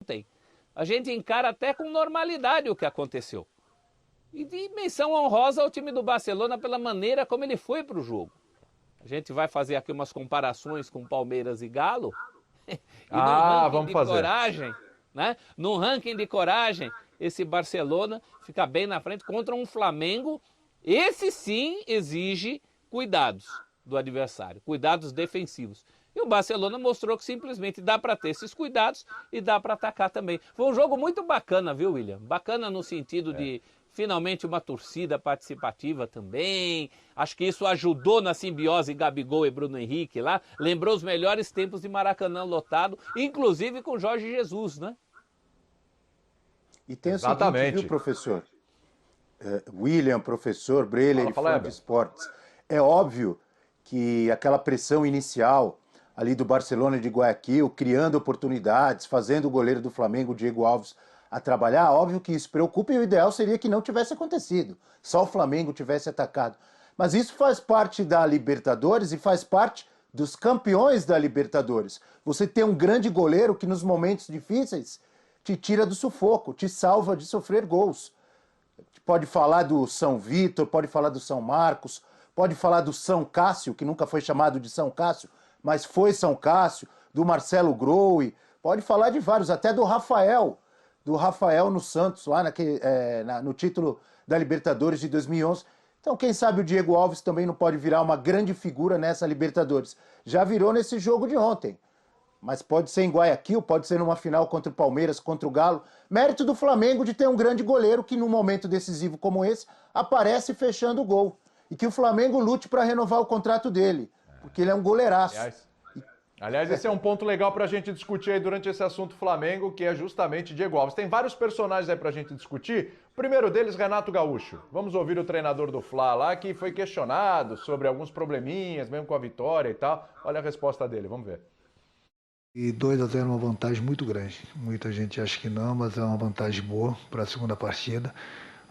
ontem. A gente encara até com normalidade o que aconteceu. E de menção honrosa ao time do Barcelona pela maneira como ele foi para o jogo. A gente vai fazer aqui umas comparações com Palmeiras e Galo. E no ranking de coragem, né? No ranking de coragem, esse Barcelona fica bem na frente contra um Flamengo. Esse sim exige cuidados do adversário, cuidados defensivos. E o Barcelona mostrou que simplesmente dá para ter esses cuidados e dá para atacar também. Foi um jogo muito bacana, viu, William? Bacana no sentido de finalmente uma torcida participativa também. Acho que isso ajudou na simbiose Gabigol e Bruno Henrique lá. Lembrou os melhores tempos de Maracanã lotado, inclusive com Jorge Jesus, né? E tem o seguinte, viu, professor? William, professor, Breler e fã de esportes. É óbvio que aquela pressão inicial ali do Barcelona de Guayaquil, criando oportunidades, fazendo o goleiro do Flamengo, Diego Alves, a trabalhar, óbvio que isso preocupa e o ideal seria que não tivesse acontecido, só o Flamengo tivesse atacado. Mas isso faz parte da Libertadores e faz parte dos campeões da Libertadores. Você tem um grande goleiro que nos momentos difíceis te tira do sufoco, te salva de sofrer gols. Pode falar do São Vítor, pode falar do São Marcos, pode falar do São Cássio, que nunca foi chamado de São Cássio, mas foi São Cássio, do Marcelo Grohe, pode falar de vários, até do Rafael no Santos, lá no título da Libertadores de 2011. Então, quem sabe o Diego Alves também não pode virar uma grande figura nessa Libertadores. Já virou nesse jogo de ontem. Mas pode ser em Guayaquil, pode ser numa final contra o Palmeiras, contra o Galo. Mérito do Flamengo de ter um grande goleiro que, num momento decisivo como esse, aparece fechando o gol. E que o Flamengo lute para renovar o contrato dele, porque ele é um goleiraço. Aliás, esse é um ponto legal para a gente discutir aí durante esse assunto Flamengo, que é justamente Diego Alves. Tem vários personagens aí para a gente discutir. O primeiro deles, Renato Gaúcho. Vamos ouvir o treinador do Fla lá, que foi questionado sobre alguns probleminhas, mesmo com a vitória e tal. Olha a resposta dele, vamos ver. E 2-0 é uma vantagem muito grande. Muita gente acha que não, mas é uma vantagem boa para a segunda partida.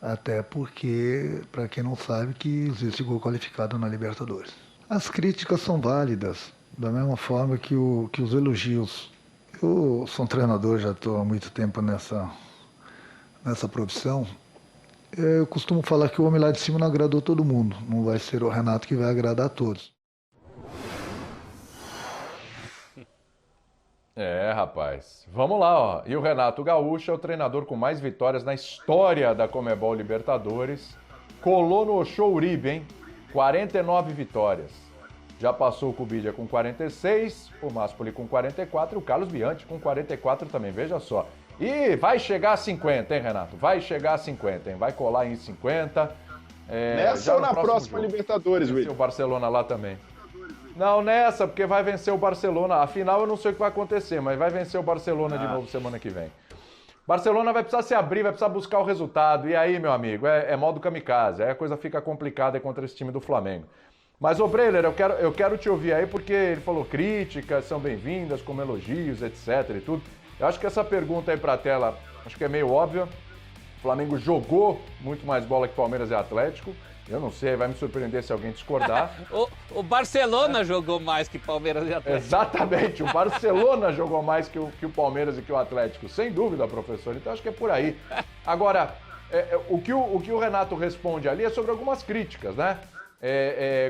Até porque, para quem não sabe, que existe gol qualificado na Libertadores. As críticas são válidas, da mesma forma que os elogios. Eu sou um treinador, já estou há muito tempo nessa profissão. Eu costumo falar que o homem lá de cima não agradou todo mundo. Não vai ser o Renato que vai agradar a todos. Rapaz. Vamos lá, ó. E o Renato Gaúcho é o treinador com mais vitórias na história da Conmebol Libertadores. Colou no Ochoa Uribe, hein? 49 vitórias. Já passou o Cubidia com 46, o Máspoli com 44 e o Carlos Bianchi com 44 também, veja só. E vai chegar a 50, hein, Renato? Vai chegar a 50, hein? Vai colar em 50. Nessa ou na próxima jogo. Libertadores, William? O Barcelona lá também. Não, nessa, porque vai vencer o Barcelona. Afinal, eu não sei o que vai acontecer, mas vai vencer o Barcelona de novo semana que vem. Barcelona vai precisar se abrir, vai precisar buscar o resultado. E aí, meu amigo, é modo kamikaze. Aí a coisa fica complicada contra esse time do Flamengo. Mas, ô Breler, eu quero te ouvir aí, porque ele falou críticas, são bem-vindas, como elogios, etc. e tudo. Eu acho que essa pergunta aí pra tela, acho que é meio óbvia. O Flamengo jogou muito mais bola que Palmeiras e Atlético. Eu não sei, vai me surpreender se alguém discordar. O Barcelona jogou mais que Palmeiras e Atlético. Exatamente, o Barcelona jogou mais que o Palmeiras e que o Atlético, sem dúvida, professor. Então acho que é por aí. Agora, o que o Renato responde ali é sobre algumas críticas, né?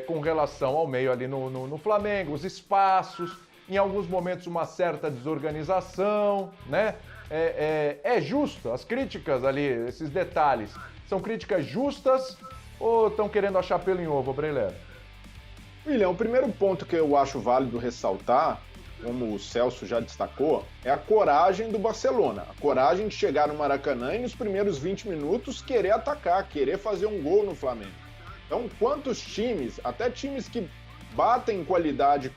Com relação ao meio ali no Flamengo, os espaços, em alguns momentos uma certa desorganização, né? É justo, as críticas ali, esses detalhes, são críticas justas ou estão querendo achar pelo em ovo, Breler? William, o primeiro ponto que eu acho válido ressaltar, como o Celso já destacou, é a coragem do Barcelona. A coragem de chegar no Maracanã e nos primeiros 20 minutos querer atacar, querer fazer um gol no Flamengo. Então, quantos times, até times que batem qualidade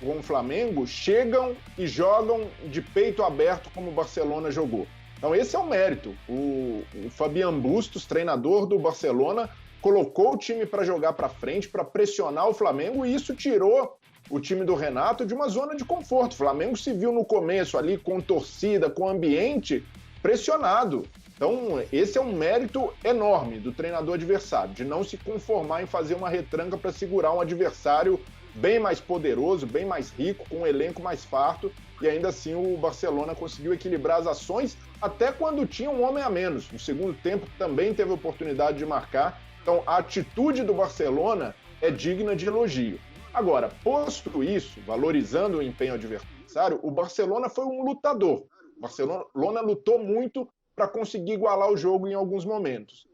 com o Flamengo, chegam e jogam de peito aberto como o Barcelona jogou. Então, esse é o mérito. O Fabian Bustos, treinador do Barcelona, colocou o time para jogar para frente, para pressionar o Flamengo, e isso tirou o time do Renato de uma zona de conforto. O Flamengo se viu no começo ali com torcida, com ambiente pressionado. Então, esse é um mérito enorme do treinador adversário, de não se conformar em fazer uma retranca para segurar um adversário bem mais poderoso, bem mais rico, com um elenco mais farto, e ainda assim o Barcelona conseguiu equilibrar as ações até quando tinha um homem a menos. No segundo tempo também teve oportunidade de marcar. Então a atitude do Barcelona é digna de elogio. Agora, posto isso, valorizando o empenho adversário, o Barcelona foi um lutador. O Barcelona lutou muito para conseguir igualar o jogo em alguns momentos.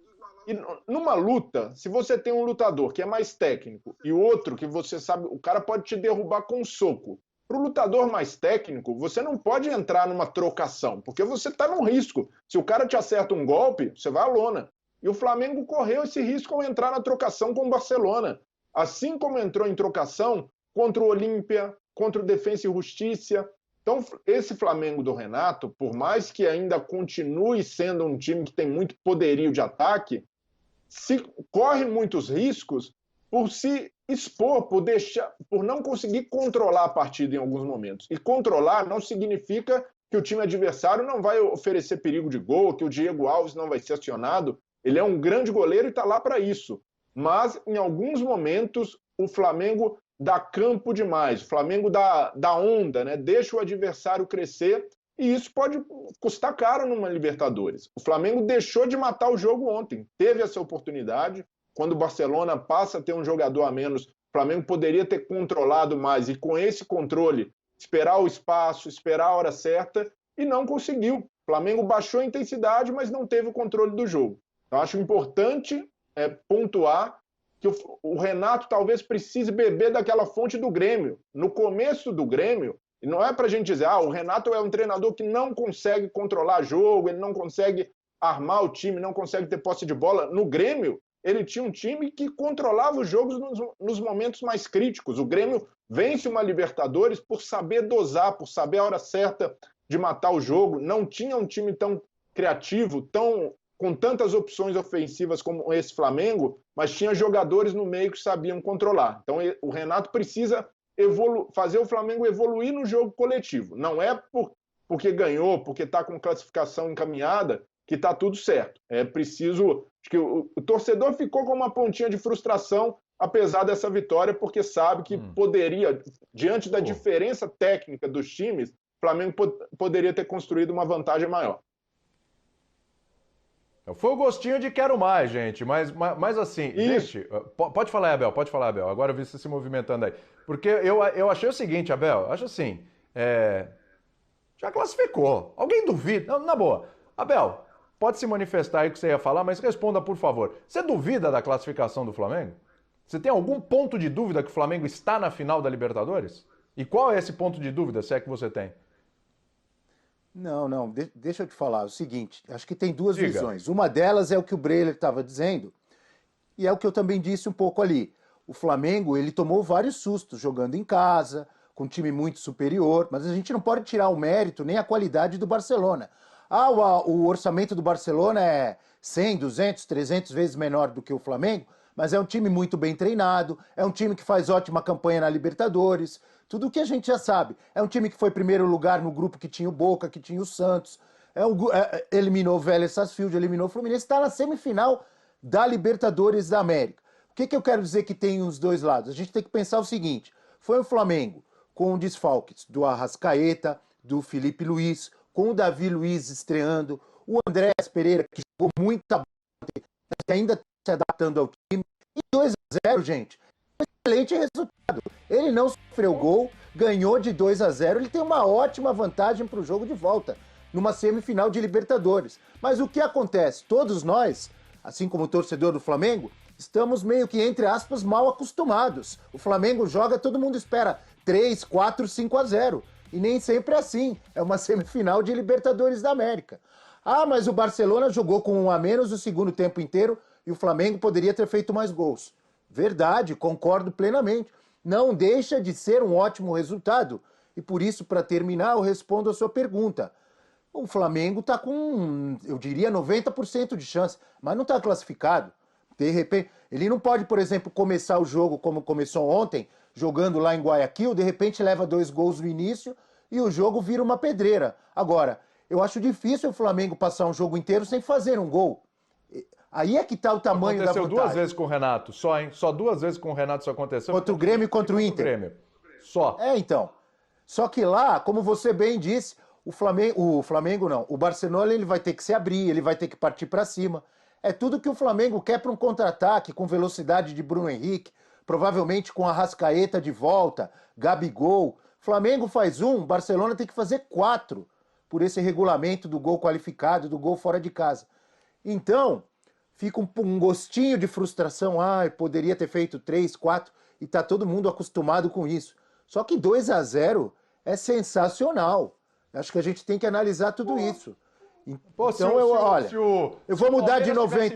E numa luta, se você tem um lutador que é mais técnico e outro que você sabe, o cara pode te derrubar com um soco. Para o lutador mais técnico, você não pode entrar numa trocação, porque você está num risco. Se o cara te acerta um golpe, você vai à lona. E o Flamengo correu esse risco ao entrar na trocação com o Barcelona. Assim como entrou em trocação contra o Olímpia, contra o Defensa e Justiça. Então, esse Flamengo do Renato, por mais que ainda continue sendo um time que tem muito poderio de ataque, corre muitos riscos por se expor, por não conseguir controlar a partida em alguns momentos. E controlar não significa que o time adversário não vai oferecer perigo de gol, que o Diego Alves não vai ser acionado. Ele é um grande goleiro e está lá para isso. Mas, em alguns momentos, o Flamengo dá campo demais. O Flamengo dá onda, né? Deixa o adversário crescer e isso pode custar caro numa Libertadores. O Flamengo deixou de matar o jogo ontem. Teve essa oportunidade. Quando o Barcelona passa a ter um jogador a menos, o Flamengo poderia ter controlado mais e, com esse controle, esperar o espaço, esperar a hora certa e não conseguiu. O Flamengo baixou a intensidade, mas não teve o controle do jogo. Então, acho importante pontuar que o Renato talvez precise beber daquela fonte do Grêmio. No começo do Grêmio, e não é para a gente dizer, o Renato é um treinador que não consegue controlar jogo, ele não consegue armar o time, não consegue ter posse de bola. No Grêmio, ele tinha um time que controlava os jogos nos momentos mais críticos. O Grêmio vence uma Libertadores por saber dosar, por saber a hora certa de matar o jogo. Não tinha um time tão criativo, com tantas opções ofensivas como esse Flamengo, mas tinha jogadores no meio que sabiam controlar. Então o Renato precisa fazer o Flamengo evoluir no jogo coletivo. Não é porque ganhou, porque está com classificação encaminhada, que está tudo certo. É preciso... Acho que o torcedor ficou com uma pontinha de frustração, apesar dessa vitória, porque sabe que poderia, diante da diferença técnica dos times, o Flamengo poderia ter construído uma vantagem maior. Foi o gostinho de quero mais, gente. Mas assim, isso. Gente, pode falar, Abel, pode falar, Abel. Agora eu vi você se movimentando aí. Porque eu achei o seguinte, Abel, acho assim, já classificou. Alguém duvida? Não, na boa. Abel, pode se manifestar aí o que você ia falar, mas responda, por favor. Você duvida da classificação do Flamengo? Você tem algum ponto de dúvida que o Flamengo está na final da Libertadores? E qual é esse ponto de dúvida, se é que você tem? Não, deixa eu te falar o seguinte, acho que tem duas visões. Uma delas é o que o Breler estava dizendo, e é o que eu também disse um pouco ali. O Flamengo, ele tomou vários sustos jogando em casa, com um time muito superior, mas a gente não pode tirar o mérito nem a qualidade do Barcelona. O orçamento do Barcelona é 100, 200, 300 vezes menor do que o Flamengo, mas é um time muito bem treinado, é um time que faz ótima campanha na Libertadores, tudo o que a gente já sabe. É um time que foi primeiro lugar no grupo que tinha o Boca, que tinha o Santos, eliminou o Vélez Sarsfield, eliminou o Fluminense, está na semifinal da Libertadores da América. O que eu quero dizer que tem os dois lados? A gente tem que pensar o seguinte, foi o Flamengo com desfalques do Arrascaeta, do Felipe Luiz, com o Davi Luiz estreando, o Andrés Pereira, que jogou muita bola, que ainda está se adaptando ao time, e 2-0, gente. Excelente resultado. Ele não sofreu gol, ganhou de 2-0, ele tem uma ótima vantagem para o jogo de volta, numa semifinal de Libertadores. Mas o que acontece? Todos nós, assim como o torcedor do Flamengo, estamos meio que, entre aspas, mal acostumados. O Flamengo joga, todo mundo espera 3, 4, 5-0. E nem sempre é assim. É uma semifinal de Libertadores da América. Mas o Barcelona jogou com 1 a menos o segundo tempo inteiro e o Flamengo poderia ter feito mais gols. Verdade, concordo plenamente. Não deixa de ser um ótimo resultado. E por isso, para terminar, eu respondo a sua pergunta. O Flamengo está com, eu diria, 90% de chance, mas não está classificado. De repente, ele não pode, por exemplo, começar o jogo como começou ontem, jogando lá em Guayaquil, de repente leva 2 gols no início e o jogo vira uma pedreira. Agora, eu acho difícil o Flamengo passar um jogo inteiro sem fazer um gol. Aí é que está o tamanho da vantagem. Aconteceu 2 vezes com o Renato, só, hein? Só 2 vezes com o Renato isso aconteceu. Contra o Grêmio e contra o Inter. Grêmio. Só. Então. Só que lá, como você bem disse, o Barcelona ele vai ter que se abrir, ele vai ter que partir para cima. É tudo que o Flamengo quer para um contra-ataque, com velocidade de Bruno Henrique, provavelmente com a Arrascaeta de volta, Gabigol. Flamengo faz 1, Barcelona tem que fazer 4, por esse regulamento do gol qualificado, do gol fora de casa. Então, fica um gostinho de frustração, poderia ter feito 3, 4, e tá todo mundo acostumado com isso. Só que 2-0 é sensacional. Acho que a gente tem que analisar tudo isso. Então, eu vou mudar de 90.